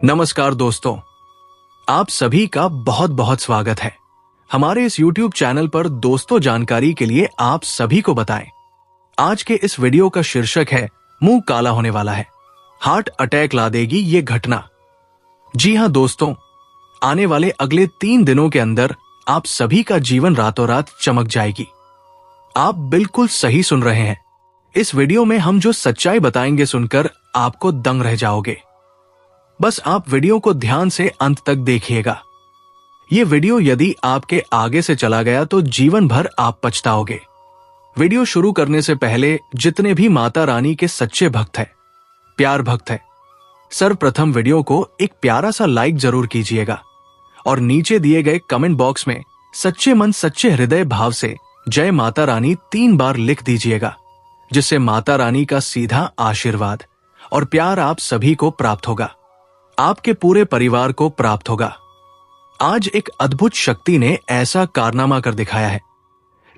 नमस्कार दोस्तों, आप सभी का बहुत बहुत स्वागत है हमारे इस YouTube चैनल पर। दोस्तों, जानकारी के लिए आप सभी को बताएं, आज के इस वीडियो का शीर्षक है मुंह काला होने वाला है, हार्ट अटैक ला देगी ये घटना। जी हां दोस्तों, आने वाले अगले 3 दिनों के अंदर आप सभी का जीवन रातों रात चमक जाएगी। आप बिल्कुल सही सुन रहे हैं। इस वीडियो में हम जो सच्चाई बताएंगे सुनकर आपको दंग रह जाओगे। बस आप वीडियो को ध्यान से अंत तक देखिएगा। ये वीडियो यदि आपके आगे से चला गया तो जीवन भर आप पछताओगे। वीडियो शुरू करने से पहले जितने भी माता रानी के सच्चे भक्त हैं, प्यार भक्त हैं, सर्वप्रथम वीडियो को एक प्यारा सा लाइक जरूर कीजिएगा और नीचे दिए गए कमेंट बॉक्स में सच्चे मन सच्चे हृदय भाव से जय माता रानी 3 बार लिख दीजिएगा, जिससे माता रानी का सीधा आशीर्वाद और प्यार आप सभी को प्राप्त होगा, आपके पूरे परिवार को प्राप्त होगा। आज एक अद्भुत शक्ति ने ऐसा कारनामा कर दिखाया है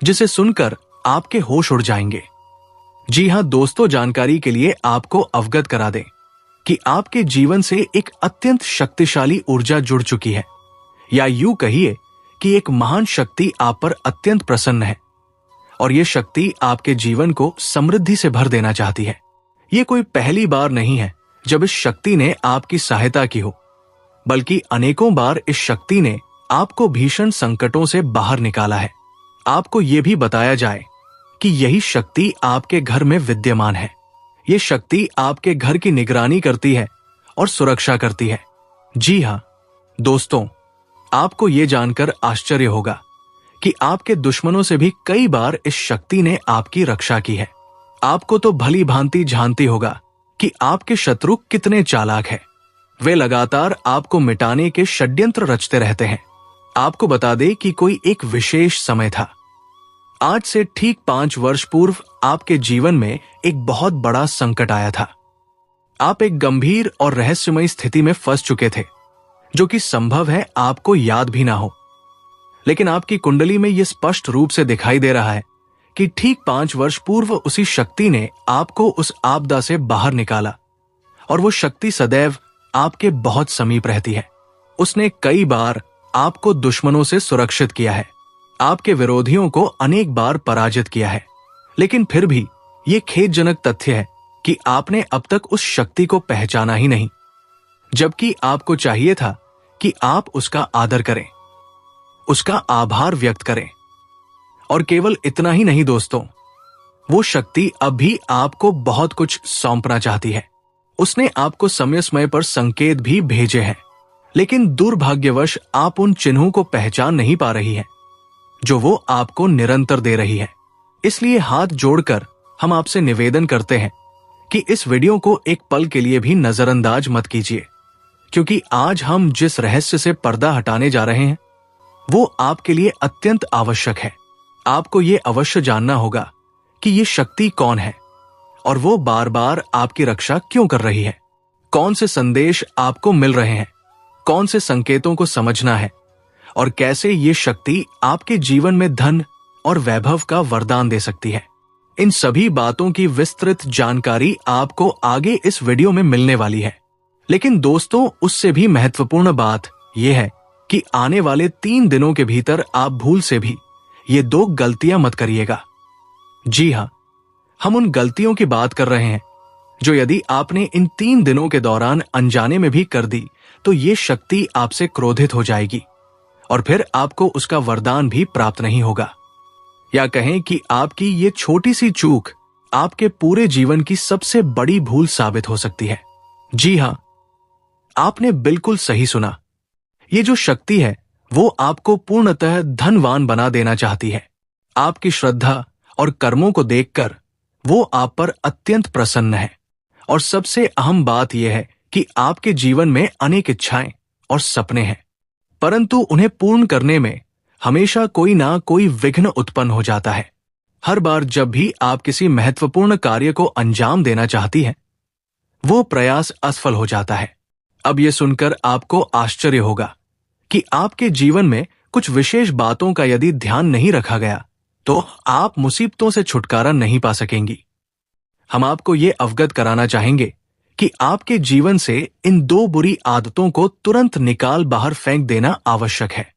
जिसे सुनकर आपके होश उड़ जाएंगे। जी हां दोस्तों, जानकारी के लिए आपको अवगत करा दें कि आपके जीवन से एक अत्यंत शक्तिशाली ऊर्जा जुड़ चुकी है, या यूं कहिए कि एक महान शक्ति आप पर अत्यंत प्रसन्न है और यह शक्ति आपके जीवन को समृद्धि से भर देना चाहती है। यह कोई पहली बार नहीं है जब इस शक्ति ने आपकी सहायता की हो, बल्कि अनेकों बार इस शक्ति ने आपको भीषण संकटों से बाहर निकाला है। आपको यह भी बताया जाए कि यही शक्ति आपके घर में विद्यमान है। यह शक्ति आपके घर की निगरानी करती है और सुरक्षा करती है। जी हां दोस्तों, आपको यह जानकर आश्चर्य होगा कि आपके दुश्मनों से भी कई बार इस शक्ति ने आपकी रक्षा की है। आपको तो भली भांति जानती होगा कि आपके शत्रु कितने चालाक हैं। वे लगातार आपको मिटाने के षड्यंत्र रचते रहते हैं। आपको बता दें कि कोई एक विशेष समय था, आज से ठीक 5 वर्ष पूर्व आपके जीवन में एक बहुत बड़ा संकट आया था। आप एक गंभीर और रहस्यमयी स्थिति में फंस चुके थे, जो कि संभव है आपको याद भी ना हो, लेकिन आपकी कुंडली में यह स्पष्ट रूप से दिखाई दे रहा है कि ठीक 5 वर्ष पूर्व उसी शक्ति ने आपको उस आपदा से बाहर निकाला, और वो शक्ति सदैव आपके बहुत समीप रहती है। उसने कई बार आपको दुश्मनों से सुरक्षित किया है, आपके विरोधियों को अनेक बार पराजित किया है, लेकिन फिर भी ये खेदजनक तथ्य है कि आपने अब तक उस शक्ति को पहचाना ही नहीं, जबकि आपको चाहिए था कि आप उसका आदर करें, उसका आभार व्यक्त करें। और केवल इतना ही नहीं दोस्तों, वो शक्ति अब भी आपको बहुत कुछ सौंपना चाहती है। उसने आपको समय समय पर संकेत भी भेजे हैं, लेकिन दुर्भाग्यवश आप उन चिन्हों को पहचान नहीं पा रही है जो वो आपको निरंतर दे रही है। इसलिए हाथ जोड़कर हम आपसे निवेदन करते हैं कि इस वीडियो को एक पल के लिए भी नजरअंदाज मत कीजिए, क्योंकि आज हम जिस रहस्य से पर्दा हटाने जा रहे हैं वो आपके लिए अत्यंत आवश्यक है। आपको ये अवश्य जानना होगा कि ये शक्ति कौन है और वो बार बार आपकी रक्षा क्यों कर रही है। कौन से संदेश आपको मिल रहे हैं, कौन से संकेतों को समझना है, और कैसे ये शक्ति आपके जीवन में धन और वैभव का वरदान दे सकती है। इन सभी बातों की विस्तृत जानकारी आपको आगे इस वीडियो में मिलने वाली है। लेकिन दोस्तों, उससे भी महत्वपूर्ण बात यह है कि आने वाले 3 दिनों के भीतर आप भूल से भी ये 2 गलतियां मत करिएगा। जी हां, हम उन गलतियों की बात कर रहे हैं जो यदि आपने इन 3 दिनों के दौरान अनजाने में भी कर दी तो ये शक्ति आपसे क्रोधित हो जाएगी और फिर आपको उसका वरदान भी प्राप्त नहीं होगा। या कहें कि आपकी ये छोटी सी चूक आपके पूरे जीवन की सबसे बड़ी भूल साबित हो सकती है। जी हां, आपने बिल्कुल सही सुना। ये जो शक्ति है वो आपको पूर्णतः धनवान बना देना चाहती है। आपकी श्रद्धा और कर्मों को देखकर वो आप पर अत्यंत प्रसन्न है, और सबसे अहम बात यह है कि आपके जीवन में अनेक इच्छाएं और सपने हैं, परंतु उन्हें पूर्ण करने में हमेशा कोई ना कोई विघ्न उत्पन्न हो जाता है। हर बार जब भी आप किसी महत्वपूर्ण कार्य को अंजाम देना चाहती हैं, वो प्रयास असफल हो जाता है। अब यह सुनकर आपको आश्चर्य होगा कि आपके जीवन में कुछ विशेष बातों का यदि ध्यान नहीं रखा गया तो आप मुसीबतों से छुटकारा नहीं पा सकेंगी। हम आपको ये अवगत कराना चाहेंगे कि आपके जीवन से इन 2 बुरी आदतों को तुरंत निकाल बाहर फेंक देना आवश्यक है।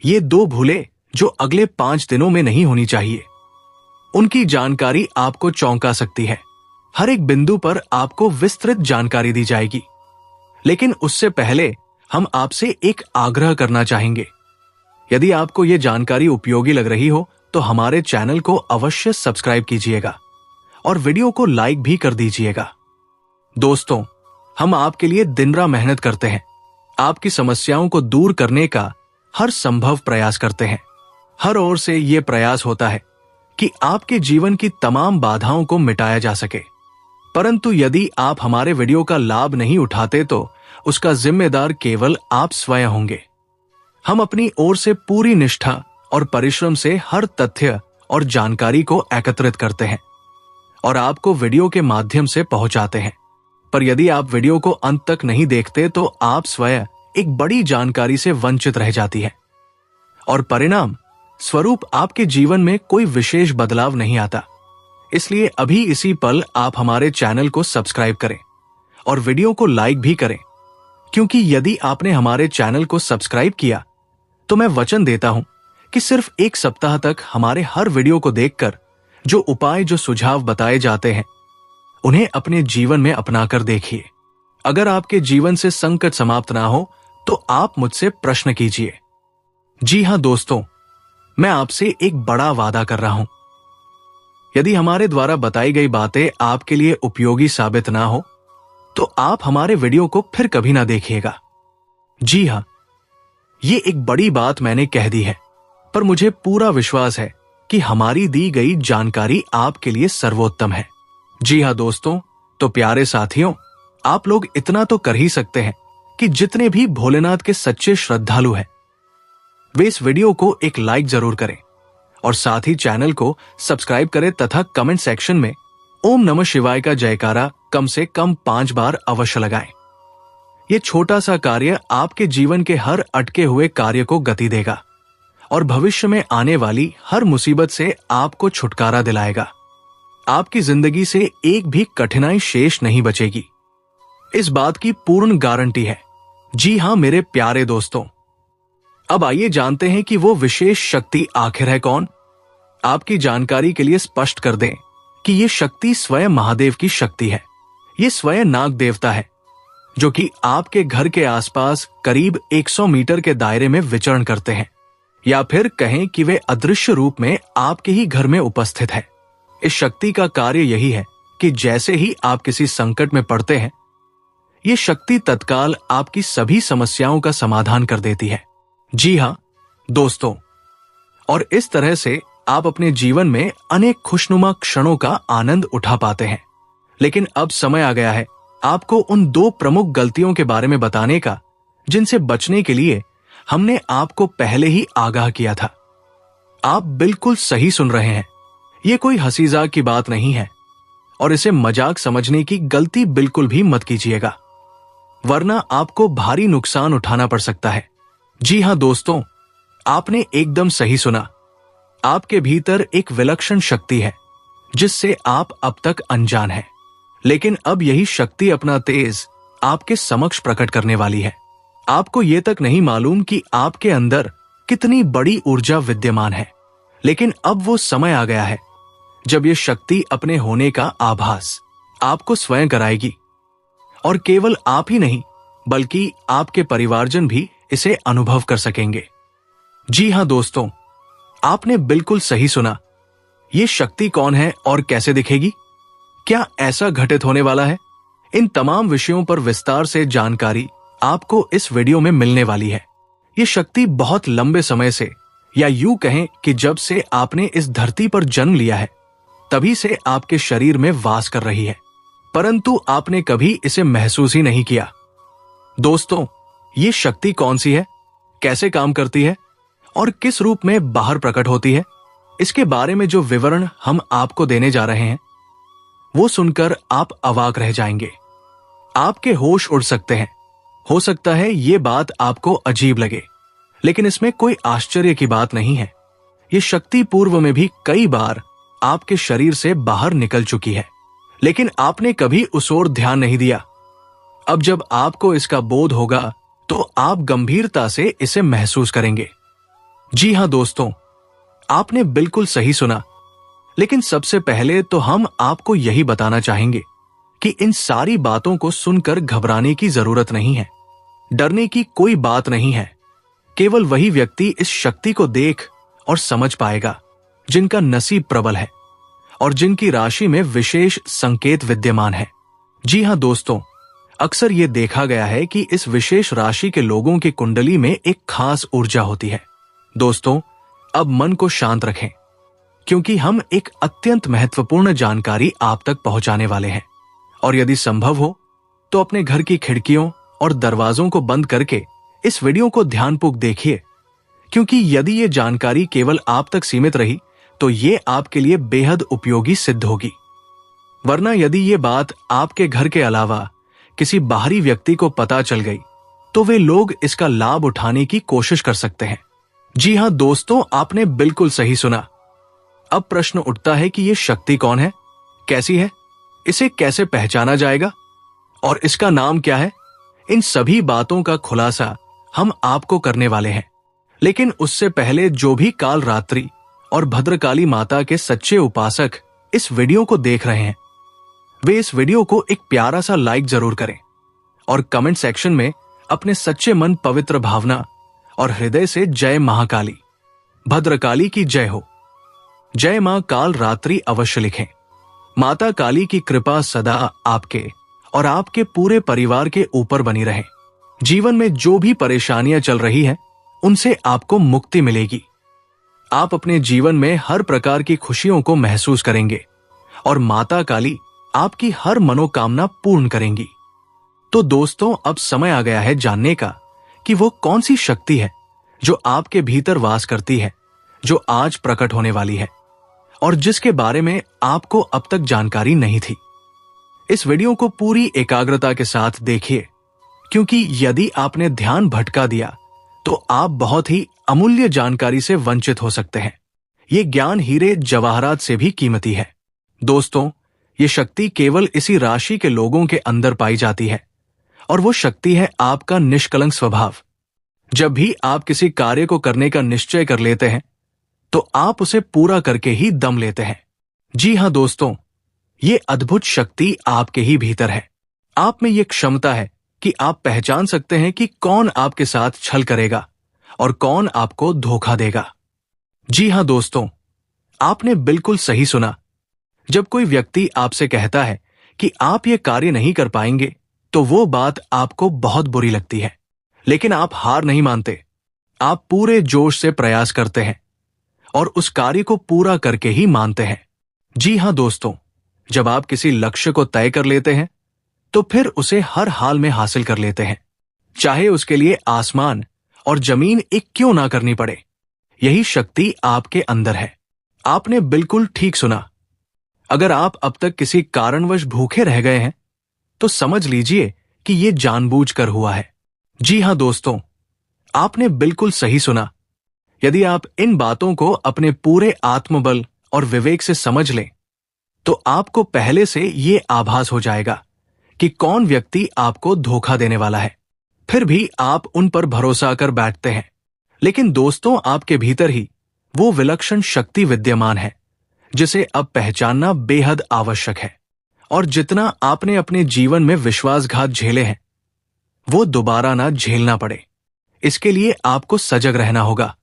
ये 2 भूलें जो अगले 5 दिनों में नहीं होनी चाहिए। उनकी जानकारी आपको चौंका सकती है। हर एक बिंदु पर आपको विस्तृत जानकारी दी जाएगी। लेकिन उससे पहले हम आपसे एक आग्रह करना चाहेंगे। यदि आपको ये जानकारी उपयोगी लग रही हो तो हमारे चैनल को अवश्य सब्सक्राइब कीजिएगा और वीडियो को लाइक भी कर दीजिएगा। दोस्तों, हम आपके लिए दिन रात मेहनत करते हैं। आपकी समस्याओं को दूर करने का हर संभव प्रयास करते हैं। हर ओर से ये प्रयास होता है कि आपके जीवन की तमाम बाधाओं को मिटाया जा सके। परंतु यदि आप हमारे वीडियो का लाभ नहीं उठाते तो उसका जिम्मेदार केवल आप स्वयं होंगे। हम अपनी ओर से पूरी निष्ठा और परिश्रम से हर तथ्य और जानकारी को एकत्रित करते हैं और आपको वीडियो के माध्यम से पहुंचाते हैं। पर यदि आप वीडियो को अंत तक नहीं देखते तो आप स्वयं एक बड़ी जानकारी से वंचित रह जाती है और परिणाम स्वरूप आपके जीवन में कोई विशेष बदलाव नहीं आता। इसलिए अभी इसी पल आप हमारे चैनल को सब्सक्राइब करें और वीडियो को लाइक भी करें, क्योंकि यदि आपने हमारे चैनल को सब्सक्राइब किया तो मैं वचन देता हूं कि सिर्फ 1 सप्ताह तक हमारे हर वीडियो को देखकर जो उपाय, जो सुझाव बताए जाते हैं उन्हें अपने जीवन में अपनाकर देखिए। अगर आपके जीवन से संकट समाप्त ना हो तो आप मुझसे प्रश्न कीजिए। जी हां दोस्तों, मैं आपसे एक बड़ा वादा कर रहा हूं। यदि हमारे द्वारा बताई गई बातें आपके लिए उपयोगी साबित ना हो तो आप हमारे वीडियो को फिर कभी ना देखिएगा। जी हां, ये एक बड़ी बात मैंने कह दी है, पर मुझे पूरा विश्वास है कि हमारी दी गई जानकारी आपके लिए सर्वोत्तम है। जी हां दोस्तों, तो प्यारे साथियों, आप लोग इतना तो कर ही सकते हैं कि जितने भी भोलेनाथ के सच्चे श्रद्धालु हैं वे इस वीडियो को एक लाइक जरूर करें और साथ ही चैनल को सब्सक्राइब करें तथा कमेंट सेक्शन में ओम नमः शिवाय का जयकारा कम से कम 5 बार अवश्य लगाएं। यह छोटा सा कार्य आपके जीवन के हर अटके हुए कार्य को गति देगा और भविष्य में आने वाली हर मुसीबत से आपको छुटकारा दिलाएगा। आपकी जिंदगी से एक भी कठिनाई शेष नहीं बचेगी, इस बात की पूर्ण गारंटी है। जी हां मेरे प्यारे दोस्तों, अब आइए जानते हैं कि वो विशेष शक्ति आखिर है कौन। आपकी जानकारी के लिए स्पष्ट कर दें कि ये शक्ति स्वयं महादेव की शक्ति है। ये स्वयं नाग देवता है जो कि आपके घर के आसपास करीब 100 मीटर के दायरे में विचरण करते हैं, या फिर कहें कि वे अदृश्य रूप में आपके ही घर में उपस्थित है। इस शक्ति का कार्य यही है कि जैसे ही आप किसी संकट में पड़ते हैं, ये शक्ति तत्काल आपकी सभी समस्याओं का समाधान कर देती है। जी हां दोस्तों, और इस तरह से आप अपने जीवन में अनेक खुशनुमा क्षणों का आनंद उठा पाते हैं। लेकिन अब समय आ गया है आपको उन 2 प्रमुख गलतियों के बारे में बताने का जिनसे बचने के लिए हमने आपको पहले ही आगाह किया था। आप बिल्कुल सही सुन रहे हैं, ये कोई हंसी-मजाक की बात नहीं है और इसे मजाक समझने की गलती बिल्कुल भी मत कीजिएगा, वरना आपको भारी नुकसान उठाना पड़ सकता है। जी हां दोस्तों, आपने एकदम सही सुना। आपके भीतर एक विलक्षण शक्ति है जिससे आप अब तक अनजान हैं, लेकिन अब यही शक्ति अपना तेज आपके समक्ष प्रकट करने वाली है। आपको यह तक नहीं मालूम कि आपके अंदर कितनी बड़ी ऊर्जा विद्यमान है, लेकिन अब वो समय आ गया है जब ये शक्ति अपने होने का आभास आपको स्वयं कराएगी और केवल आप ही नहीं बल्कि आपके परिवारजन भी इसे अनुभव कर सकेंगे। जी हां दोस्तों, आपने बिल्कुल सही सुना। ये शक्ति कौन है और कैसे दिखेगी? क्या ऐसा घटित होने वाला है? इन तमाम विषयों पर विस्तार से जानकारी आपको इस वीडियो में मिलने वाली है। ये शक्ति बहुत लंबे समय से, या यूं कहें कि जब से आपने इस धरती पर जन्म लिया है तभी से आपके शरीर में वास कर रही है, परंतु आपने कभी इसे महसूस ही नहीं किया। दोस्तों, ये शक्ति कौन सी है, कैसे काम करती है और किस रूप में बाहर प्रकट होती है, इसके बारे में जो विवरण हम आपको देने जा रहे हैं वो सुनकर आप अवाक रह जाएंगे। आपके होश उड़ सकते हैं। हो सकता है ये बात आपको अजीब लगे, लेकिन इसमें कोई आश्चर्य की बात नहीं है। ये शक्ति पूर्व में भी कई बार आपके शरीर से बाहर निकल चुकी है, लेकिन आपने कभी उस ओर ध्यान नहीं दिया अब जब आपको इसका बोध होगा तो आप गंभीरता से इसे महसूस करेंगे। जी हां दोस्तों, आपने बिल्कुल सही सुना। लेकिन सबसे पहले तो हम आपको यही बताना चाहेंगे कि इन सारी बातों को सुनकर घबराने की जरूरत नहीं है। डरने की कोई बात नहीं है। केवल वही व्यक्ति इस शक्ति को देख और समझ पाएगा जिनका नसीब प्रबल है और जिनकी राशि में विशेष संकेत विद्यमान है। जी हां दोस्तों, अक्सर यह देखा गया है कि इस विशेष राशि के लोगों की कुंडली में एक खास ऊर्जा होती है। दोस्तों, अब मन को शांत रखें, क्योंकि हम एक अत्यंत महत्वपूर्ण जानकारी आप तक पहुंचाने वाले हैं। और यदि संभव हो तो अपने घर की खिड़कियों और दरवाजों को बंद करके इस वीडियो को ध्यानपूर्वक देखिए, क्योंकि यदि ये जानकारी केवल आप तक सीमित रही तो ये आपके लिए बेहद उपयोगी सिद्ध होगी। वरना यदि ये बात आपके घर के अलावा किसी बाहरी व्यक्ति को पता चल गई तो वे लोग इसका लाभ उठाने की कोशिश कर सकते हैं। जी हां दोस्तों, आपने बिल्कुल सही सुना। अब प्रश्न उठता है कि ये शक्ति कौन है, कैसी है, इसे कैसे पहचाना जाएगा और इसका नाम क्या है। इन सभी बातों का खुलासा हम आपको करने वाले हैं। लेकिन उससे पहले जो भी काल रात्रि और भद्रकाली माता के सच्चे उपासक इस वीडियो को देख रहे हैं, वे इस वीडियो को एक प्यारा सा लाइक जरूर करें और कमेंट सेक्शन में अपने सच्चे मन, पवित्र भावना और हृदय से जय महाकाली, भद्रकाली की जय हो, जय मां काल रात्रि अवश्य लिखें। माता काली की कृपा सदा आपके और आपके पूरे परिवार के ऊपर बनी रहे। जीवन में जो भी परेशानियां चल रही हैं, उनसे आपको मुक्ति मिलेगी। आप अपने जीवन में हर प्रकार की खुशियों को महसूस करेंगे और माता काली आपकी हर मनोकामना पूर्ण करेंगी। तो दोस्तों, अब समय आ गया है जानने का कि वो कौन सी शक्ति है जो आपके भीतर वास करती है, जो आज प्रकट होने वाली है और जिसके बारे में आपको अब तक जानकारी नहीं थी। इस वीडियो को पूरी एकाग्रता के साथ देखिए, क्योंकि यदि आपने ध्यान भटका दिया तो आप बहुत ही अमूल्य जानकारी से वंचित हो सकते हैं। ये ज्ञान हीरे जवाहरात से भी कीमती है। दोस्तों, ये शक्ति केवल इसी राशि के लोगों के अंदर पाई जाती है और वो शक्ति है आपका निष्कलंक स्वभाव। जब भी आप किसी कार्य को करने का निश्चय कर लेते हैं तो आप उसे पूरा करके ही दम लेते हैं। जी हां दोस्तों, ये अद्भुत शक्ति आपके ही भीतर है। आप में ये क्षमता है कि आप पहचान सकते हैं कि कौन आपके साथ छल करेगा और कौन आपको धोखा देगा। जी हां दोस्तों, आपने बिल्कुल सही सुना। जब कोई व्यक्ति आपसे कहता है कि आप ये कार्य नहीं कर पाएंगे तो वो बात आपको बहुत बुरी लगती है, लेकिन आप हार नहीं मानते। आप पूरे जोश से प्रयास करते हैं और उस कार्य को पूरा करके ही मानते हैं। जी हां दोस्तों, जब आप किसी लक्ष्य को तय कर लेते हैं तो फिर उसे हर हाल में हासिल कर लेते हैं, चाहे उसके लिए आसमान और जमीन एक क्यों ना करनी पड़े। यही शक्ति आपके अंदर है। आपने बिल्कुल ठीक सुना। अगर आप अब तक किसी कारणवश भूखे रह गए हैं तो समझ लीजिए कि यह जानबूझकर हुआ है। जी हां दोस्तों, आपने बिल्कुल सही सुना। यदि आप इन बातों को अपने पूरे आत्मबल और विवेक से समझ लें तो आपको पहले से ये आभास हो जाएगा कि कौन व्यक्ति आपको धोखा देने वाला है। फिर भी आप उन पर भरोसा कर बैठते हैं। लेकिन दोस्तों, आपके भीतर ही वो विलक्षण शक्ति विद्यमान है जिसे अब पहचानना बेहद आवश्यक है। और जितना आपने अपने जीवन में विश्वासघात झेले हैं, वो दोबारा ना झेलना पड़े, इसके लिए आपको सजग रहना होगा।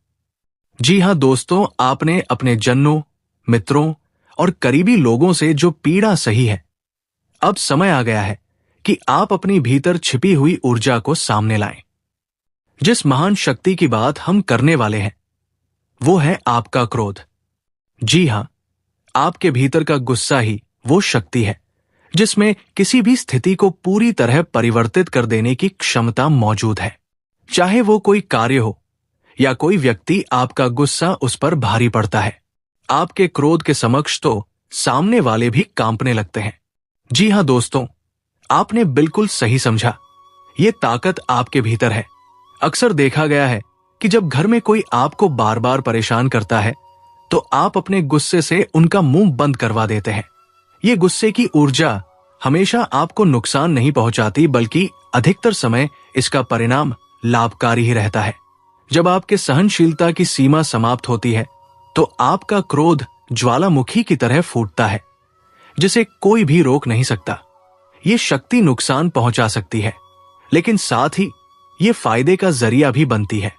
जी हां दोस्तों, आपने अपने जनों, मित्रों और करीबी लोगों से जो पीड़ा सही है, अब समय आ गया है कि आप अपनी भीतर छिपी हुई ऊर्जा को सामने लाएं। जिस महान शक्ति की बात हम करने वाले हैं वो है आपका क्रोध। जी हां, आपके भीतर का गुस्सा ही वो शक्ति है जिसमें किसी भी स्थिति को पूरी तरह परिवर्तित कर देने की क्षमता मौजूद है। चाहे वो कोई कार्य हो या कोई व्यक्ति, आपका गुस्सा उस पर भारी पड़ता है। आपके क्रोध के समक्ष तो सामने वाले भी कांपने लगते हैं। जी हां दोस्तों, आपने बिल्कुल सही समझा। ये ताकत आपके भीतर है। अक्सर देखा गया है कि जब घर में कोई आपको बार बार परेशान करता है तो आप अपने गुस्से से उनका मुंह बंद करवा देते हैं। ये गुस्से की ऊर्जा हमेशा आपको नुकसान नहीं पहुंचाती, बल्कि अधिकतर समय इसका परिणाम लाभकारी ही रहता है। जब आपके सहनशीलता की सीमा समाप्त होती है तो आपका क्रोध ज्वालामुखी की तरह फूटता है, जिसे कोई भी रोक नहीं सकता। ये शक्ति नुकसान पहुंचा सकती है, लेकिन साथ ही ये फायदे का जरिया भी बनती है।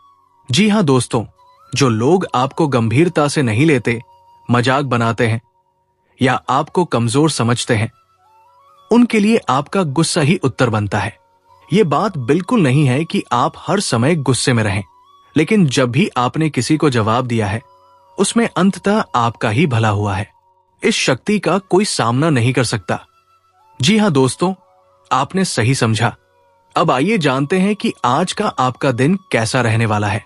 जी हां दोस्तों, जो लोग आपको गंभीरता से नहीं लेते, मजाक बनाते हैं या आपको कमजोर समझते हैं, उनके लिए आपका गुस्सा ही उत्तर बनता है। ये बात बिल्कुल नहीं है कि आप हर समय गुस्से में रहें, लेकिन जब भी आपने किसी को जवाब दिया है, उसमें अंततः आपका ही भला हुआ है। इस शक्ति का कोई सामना नहीं कर सकता। जी हां दोस्तों, आपने सही समझा। अब आइए जानते हैं कि आज का आपका दिन कैसा रहने वाला है,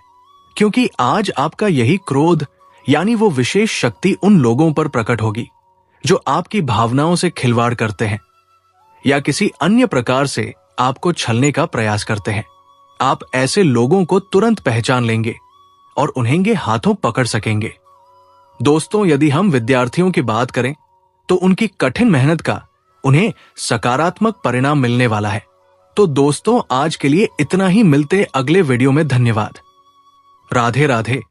क्योंकि आज आपका यही क्रोध यानी वो विशेष शक्ति उन लोगों पर प्रकट होगी जो आपकी भावनाओं से खिलवाड़ करते हैं या किसी अन्य प्रकार से आपको छलने का प्रयास करते हैं। आप ऐसे लोगों को तुरंत पहचान लेंगे और उन्हें हाथों पकड़ सकेंगे। दोस्तों, यदि हम विद्यार्थियों की बात करें तो उनकी कठिन मेहनत का उन्हें सकारात्मक परिणाम मिलने वाला है। तो दोस्तों, आज के लिए इतना ही। मिलते अगले वीडियो में। धन्यवाद। राधे राधे।